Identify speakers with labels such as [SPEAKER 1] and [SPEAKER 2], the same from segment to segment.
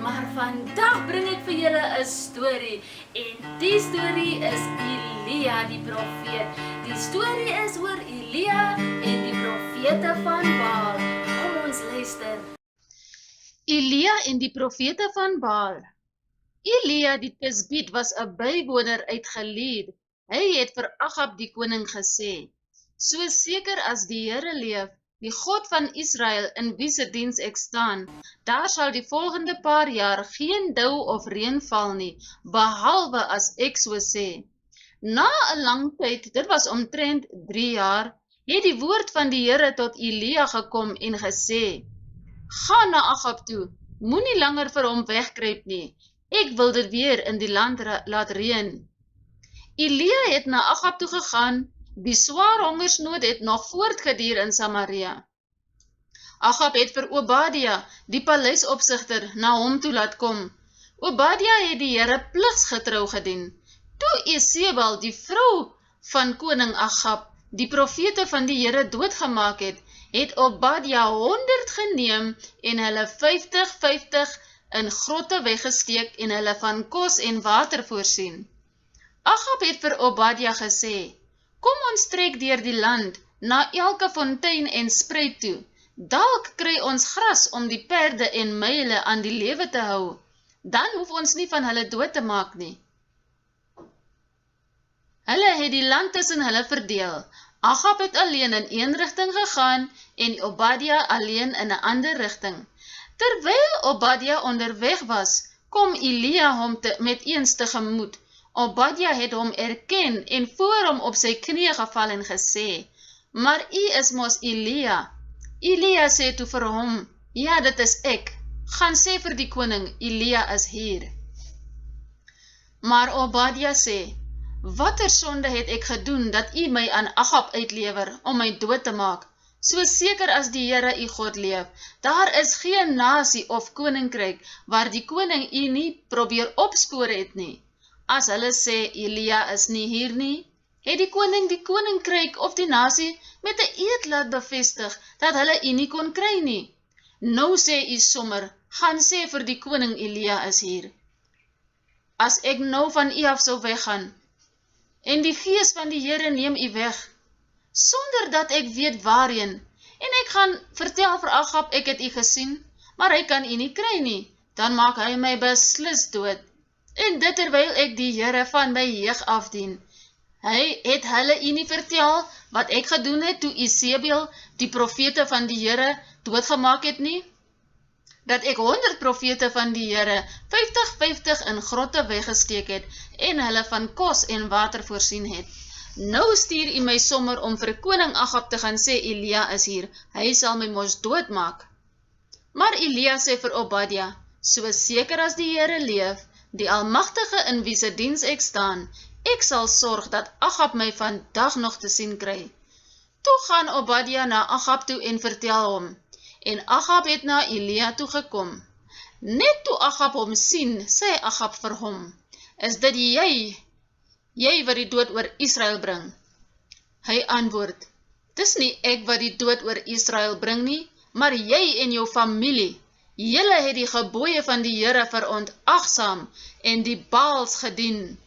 [SPEAKER 1] maar vandag bring ek vir julle 'n storie en die storie is Elia die profeet. Die storie is oor Elia en die profete van Baal. Kom ons luister.
[SPEAKER 2] Elia en die profete van Baal. Elia die Tisbiet was 'n bywoner uit Gilead. Hy het vir Agab die koning gesê: "So seker as die Here leef, die God van Israel in wie se diens ek staan, daar sal die volgende paar jaar geen dou of reën val nie, behalwe as ek so sê." Na 'n lang tyd, dit was omtrent 3 jaar, het die woord van die Here tot Elia gekom en gesê: "Ga na Agab toe, moenie langer vir hom wegkruip nie. Ek wil dit weer in die land laat reën." Elia het na Agab toe gegaan. Die swaar hongersnood het nog voortgeduur in Samaria. Agab het vir Obadia, die paleisopsigter, na hom toe laat kom. Obadia het die Here pligsgetrou gedien. Toe Jezebel, die vrou van koning Agab, die profete van die Here doodgemaak het Obadia 100 geneem en hulle 50 in grotte weggesteek en hulle van kos en water voorsien. Agab het vir Obadia gesê: "Kom ons trek deur die land, na elke fontein en spruit toe. Dalk kry ons gras om die perde en myle aan die lewe te hou. Dan hoef ons nie van hulle dood te maak nie." Hulle het die land tussen hulle verdeel. Agab het alleen in een rigting gegaan en Obadia alleen in 'n ander rigting. Terwyl Obadia onderweg was, kom Elia hom met eens tegemoet. Obadia het hom erken en voor hom op sy knieë geval en gesê: "Maar u is mos Elia." Elia sê toe vir hom: "Ja, dit is ek. Gaan sê vir die koning, Elia is hier." Maar Obadia sê: "Watter sonde het ek gedoen dat u my aan Agab uitlewer om my dood te maak? So seker as die Here u God leef, daar is geen nasie of koninkryk waar die koning u nie probeer opspoor het nie. As hulle sê Elia is nie hier nie, het die koning die koninkryk of die nasie met 'n eed laat bevestig dat hulle u nie kon kry nie. Nou sê u sommer, gaan sê vir die koning Elia is hier. As ek nou van u af sou weggaan, en die gees van die Here neem u weg, sonder dat ek weet waarheen, en ek gaan vertel vir Agab ek het u gesien, maar hy kan u nie kry nie, dan maak hy my beslis dood. En dit terwyl ek die Here van my jeug afdien. Hy het hulle u nie vertel wat ek gedoen het toe Jezebel die profete van die Here doodgemaak het nie? Dat ek 100 profete van die Here 50 in grotte weggesteek het en hulle van kos en water voorsien het. Nou stuur u my sommer om vir koning Agab te gaan sê Elia is hier, hy sal my mos doodmaak." Maar Elia sê vir Obadia: "So seker as die Here leef, die Almagtige in wie se diens ek staan, ek sal sorg dat Agab my vandag nog te sien kry." Toe gaan Obadia na Agab toe en vertel hom, en Agab het na Elia toe gekom. Net toe Agab hom sien, sê Agab vir hom: "Is dit jy wat die dood oor Israel bring?" Hy antwoord: "Dis nie ek wat die dood oor Israel bring nie, maar jy en jou familie. Julle het die gebooie van die Here verontagsaam en die Baals gedien.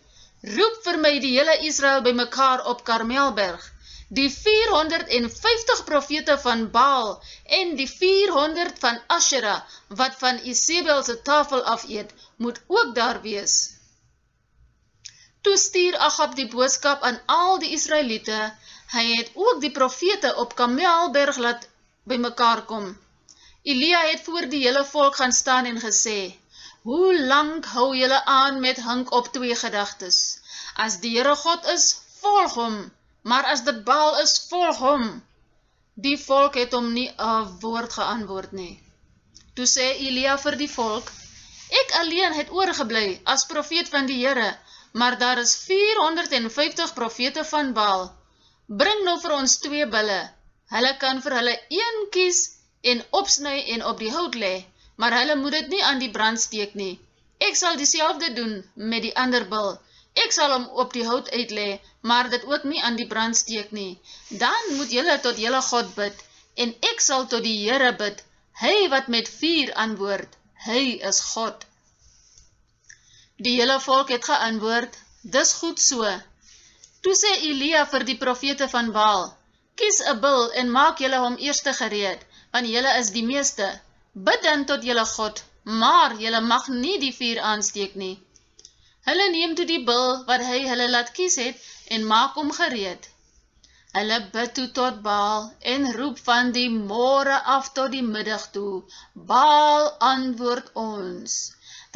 [SPEAKER 2] Roep vir my die hele Israel bymekaar op Karmelberg, die 450 profete van Baal en die 400 van Ashera, wat van Jezebel se tafel af eet, moet ook daar wees." Toe stuur Agab die boodskap aan al die Israeliete. Hy het ook die profete op Karmelberg laat bymekaar kom. Elia het voor die hele volk gaan staan en gesê: "Hoe lank hou julle aan met hink op 2 gedagtes? As die Here God is, volg hom, maar as dit Baal is, volg hom." Die volk het hom nie 'n woord geantwoord nie. Toe sê Elia vir die volk: "Ek alleen het oorgebly as profeet van die Here, maar daar is 450 profete van Baal. Bring nou vir ons 2 bulle. Hulle kan vir hulle een kies en opsny en op die hout lê, maar hulle moet dit nie aan die brand steek nie. Ek sal dieselfde doen met die ander bul. Ek sal hom op die hout uitlê, maar dit ook nie aan die brand steek nie. Dan moet julle tot julle God bid, en ek sal tot die Here bid, hy wat met vuur antwoord, hy is God. Die hele volk het geantwoord, dis goed so. Toe sê Elia vir die profete van Baal, kies 'n bil en maak julle hom eerste gereed, want julle is die meeste. Bid dan tot julle God, maar julle mag nie die vuur aansteek nie. Hulle neem toe die bil wat hy hulle laat kies het en maak hom gereed. Hulle bid toe tot Baal en roep van die môre af tot die middag toe, Baal antwoord ons.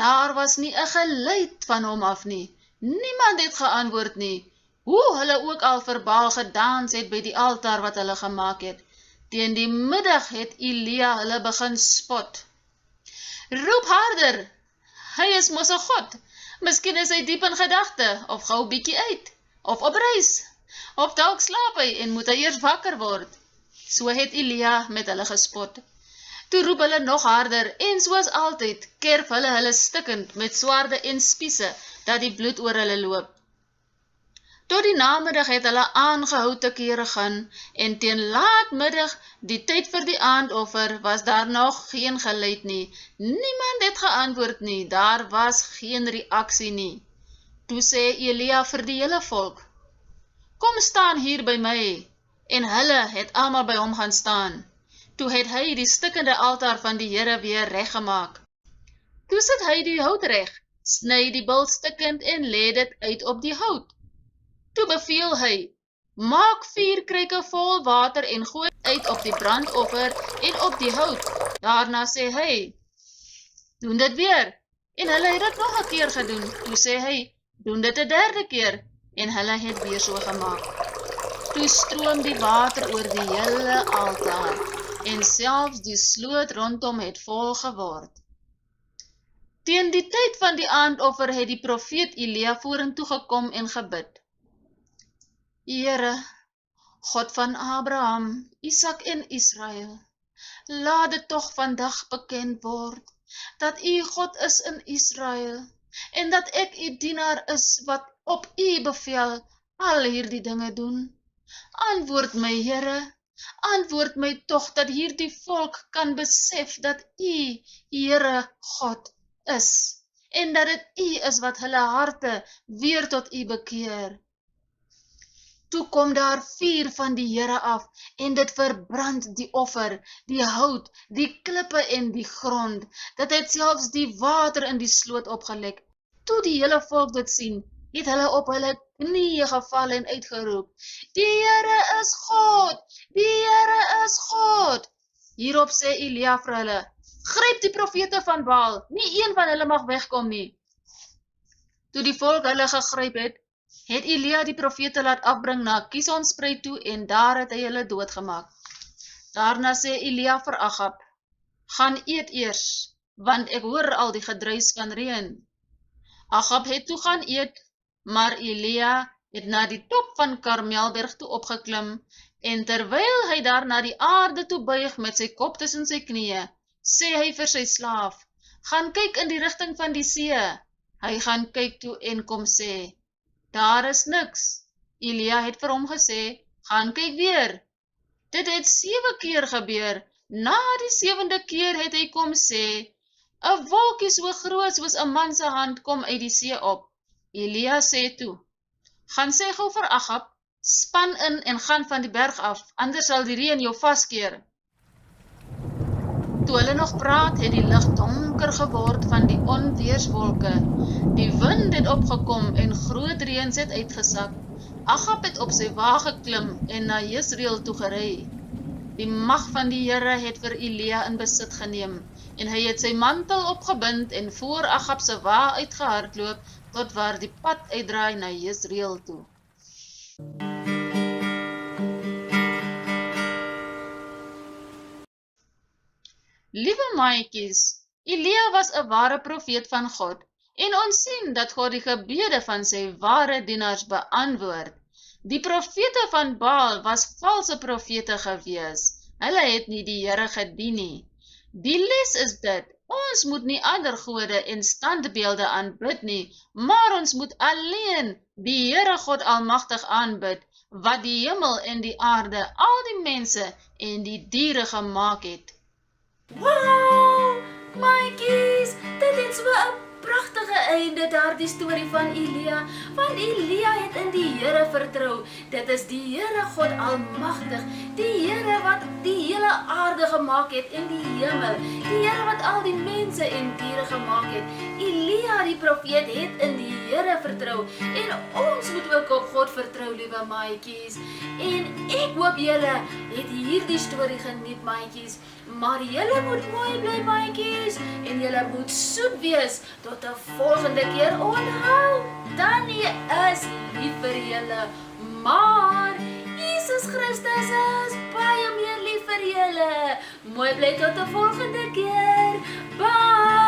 [SPEAKER 2] Daar was nie 'n geluid van hom af nie. Niemand het geantwoord nie, hoe hulle ook al vir Baal gedans het by die altaar wat hulle gemaak het. Teen die middag het Elia hulle begin spot. Roep harder, hy is mos 'n God. Miskien is hy diep in gedagte, of gou bietjie uit, of op reis, of dalk slaap hy en moet hy eers wakker word. So het Elia met hulle gespot. Toe roep hulle nog harder, en soos altyd, kerf hulle stikkend met swaarde en spiese, dat die bloed oor hulle loop. Tot die namiddag het hulle aangehou te kere gaan, en teen laatmiddag, die tyd vir die aandoffer, was daar nog geen geluid nie. Niemand het geantwoord nie, daar was geen reaksie nie. Toe sê Elia vir die hele volk, kom staan hier by my, en hulle het almal by hom gaan staan. Toe het hy die stikkende altaar van die Here weer reggemaak. Toe sit hy die hout reg, sny die bil stikkend en lê dit uit op die hout. Toe beveel hy, maak 4 kruike vol water en gooi uit op die brandoffer en op die hout. Daarna sê hy, doen dit weer, en hulle het dit nog 'n keer gedoen. Toe sê hy, doen dit 'n derde keer, en hulle het weer so gemaak. Toe stroom die water oor die hele altaar, en selfs die sloot rondom het vol geword. Teen die tyd van die aandoffer het die profeet Elia vorentoe gekom en gebid. Here, God van Abraham, Isak en Israel, laat dit tog vandag bekend word, dat U God is in Israel, en dat ek U dienaar is wat op U bevel al hierdie dinge doen. Antwoord my, Here, antwoord my tog dat hierdie volk kan besef dat U, Here God, is, en dat dit U is wat hulle harte weer tot U bekeer. Toe kom daar vuur van die Here af, en dit verbrand die offer, die hout, die klippe en die grond. Dit het selfs die water in die sloot opgelek. Toe die hele volk dit sien, het hulle op hulle knieë geval en uitgeroep, die Here is God, die Here is God. Hierop sê Elia vir hulle, gryp die profete van Baal, nie een van hulle mag wegkom nie. Toe die volk hulle gegryp het Elia die profete laat afbring na Kisonspruit toe en daar het hy hulle doodgemaak. Daarna sê Elia vir Agab, gaan eet eers, want ek hoor al die gedruis van reën. Agab het toe gaan eet, maar Elia het na die top van Karmelberg toe opgeklim, en terwyl hy daar na die aarde toe buig met sy kop tussen sy knieë, sê hy vir sy slaaf, gaan kyk in die rigting van die see. Hy gaan kyk toe en kom sê, daar is niks. Elia het vir hom gesê, gaan kyk weer. Dit het 7 keer gebeur. Na die 7de keer het hy kom sê, 'n wolkie so groot soos 'n man se hand kom uit die see op. Elia sê toe, gaan sê gou vir Agab, span in en gaan van die berg af, anders sal die reën jou vaskeer. Toe hulle nog praat, het die lug donker geword van die onweerswolke. Die wind het opgekom en groot reën het uitgesak. Agab het op sy wa geklim en na Jezreel toe gery. Die mag van die Here het vir Elia in besit geneem, en hy het sy mantel opgebind en voor Agab se wa uitgehardloop, tot waar die pad uitdraai na Jezreel toe. Liewe maatjies, Elia was 'n ware profeet van God, en ons sien dat God die gebede van sy ware dienaars beantwoord. Die profete van Baal was valse profete gewees. Hulle het nie die Here gedien nie. Die les is dit, ons moet nie ander gode en standbeelde aanbid nie, maar ons moet alleen die Here God Almagtig aanbid, wat die hemel en die aarde, al die mense en die diere gemaak het.
[SPEAKER 1] Wow, maatjies! so 'n pragtige einde daardie storie van Elia, want Elia het in die Here vertrou. Dit is die Here God Almagtig, die Here wat die hele aarde gemaak het en die hemel, die Here wat al die mense en diere gemaak het. Elia die profeet het in die Here vertrou en ons moet ook op God vertrou, liewe maatjies. En ek hoop julle het hierdie storie geniet, maatjies. Maar julle moet mooi bly, maatjies, en julle moet soet wees tot 'n volgende keer. Onthou, Tannie is lief vir julle, maar Jesus Christus is baie meer lief vir julle. Mooi bly tot 'n volgende keer. Bye!